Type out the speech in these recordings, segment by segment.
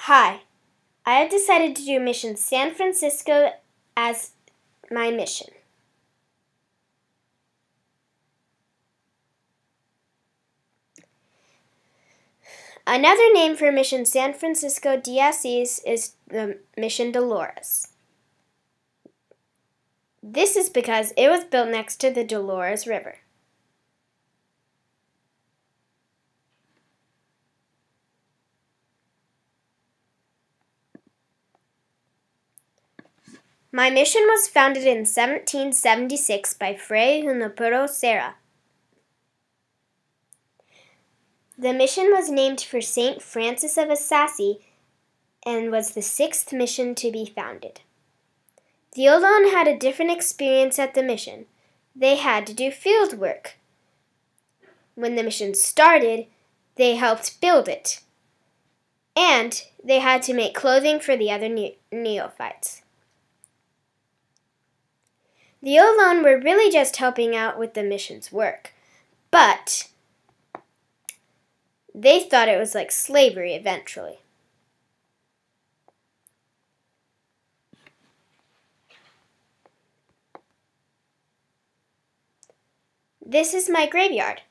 Hi, I have decided to do Mission San Francisco as my mission. Another name for Mission San Francisco de Asis is the Mission Dolores. This is because it was built next to the Dolores River. My mission was founded in 1776 by Fray Junipero Serra. The mission was named for St. Francis of Assisi and was the sixth mission to be founded. The Olón had a different experience at the mission. They had to do field work. When the mission started, they helped build it. And they had to make clothing for the other neophytes. The Olón were really just helping out with the mission's work, but they thought it was like slavery eventually. This is my graveyard.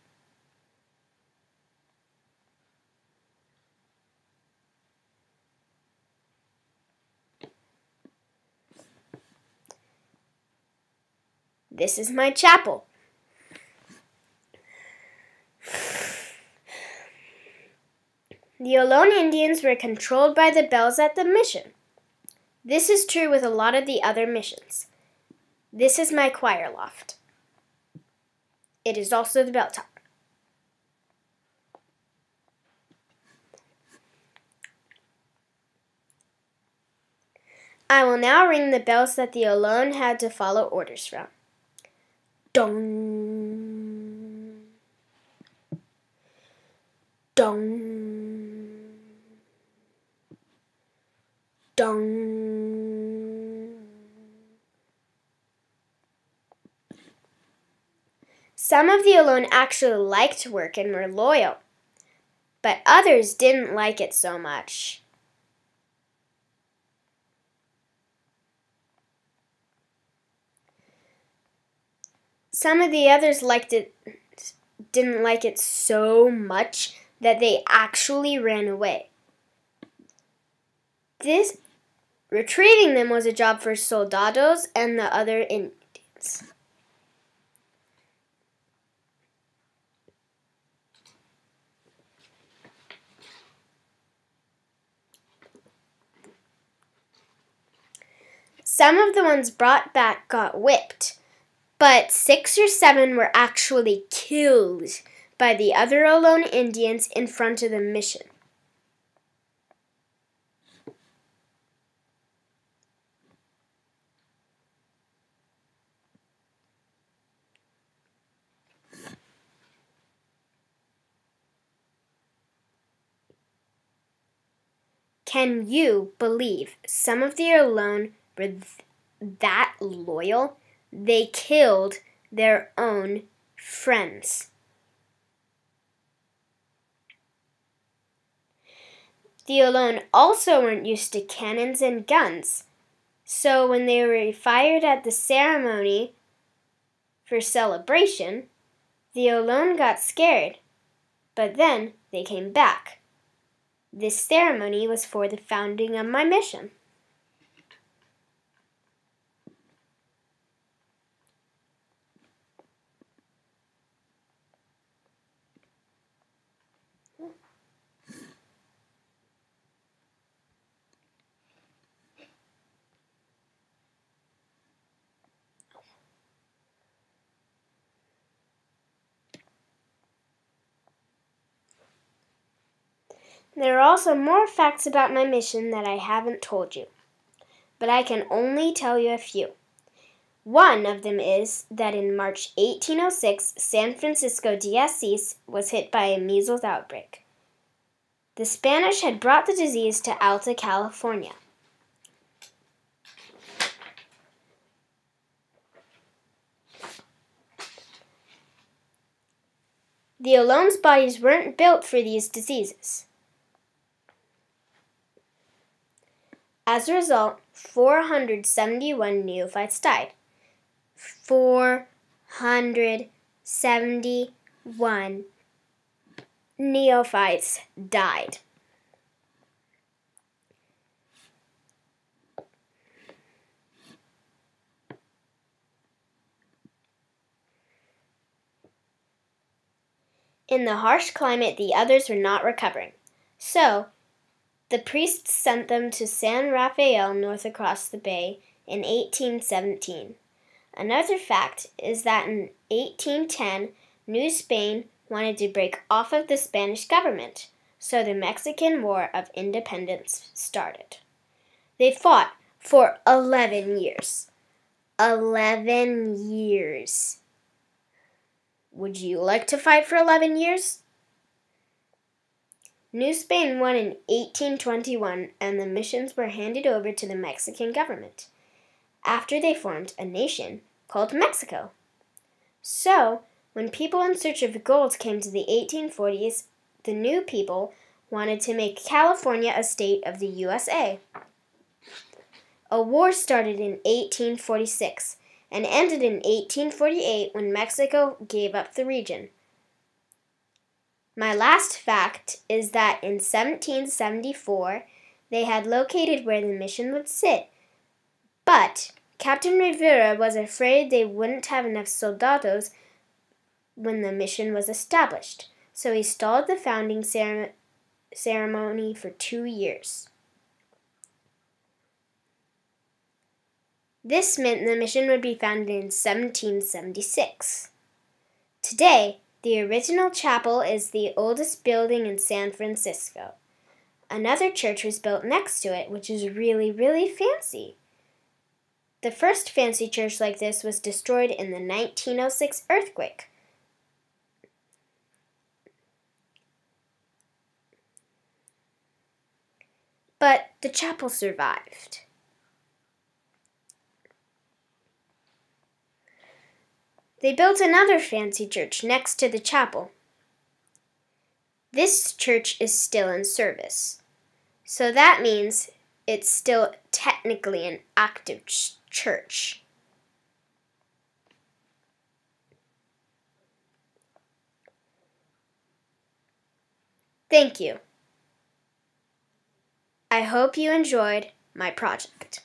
This is my chapel. The Olón Indians were controlled by the bells at the mission. This is true with a lot of the other missions. This is my choir loft. It is also the bell tower. I will now ring the bells that the Olón had to follow orders from. Dong, dong, dong. Some of the Olón actually liked work and were loyal, but others didn't like it so much. Some of the others didn't like it so much that they actually ran away. Retrieving them was a job for soldados and the other Indians. Some of the ones brought back got whipped, but 6 or 7 were actually killed by the other Olón Indians in front of the mission. Can you believe some of the Olón were that loyal? They killed their own friends. The Olón also weren't used to cannons and guns, so when they were fired at the ceremony for celebration, the Olón got scared, but then they came back. This ceremony was for the founding of my mission. There are also more facts about my mission that I haven't told you, but I can only tell you a few. One of them is that in March 1806, San Francisco de Asis was hit by a measles outbreak. The Spanish had brought the disease to Alta California. The Olón's bodies weren't built for these diseases. As a result, 471 neophytes died. 471 neophytes died. In the harsh climate, the others were not recovering. So, the priests sent them to San Rafael north across the bay in 1817. Another fact is that in 1810, New Spain wanted to break off of the Spanish government, so the Mexican War of Independence started. They fought for 11 years. 11 years. Would you like to fight for 11 years? New Spain won in 1821, and the missions were handed over to the Mexican government after they formed a nation called Mexico. So, when people in search of gold came to the 1840s, the new people wanted to make California a state of the USA. A war started in 1846 and ended in 1848 when Mexico gave up the region. My last fact is that in 1774, they had located where the mission would sit, but Captain Rivera was afraid they wouldn't have enough soldados when the mission was established, so he stalled the founding ceremony for 2 years. This meant the mission would be founded in 1776. Today, the original chapel is the oldest building in San Francisco. Another church was built next to it, which is really, really fancy. The first fancy church like this was destroyed in the 1906 earthquake. But the chapel survived. They built another fancy church next to the chapel. This church is still in service, so that means it's still technically an active church. Thank you. I hope you enjoyed my project.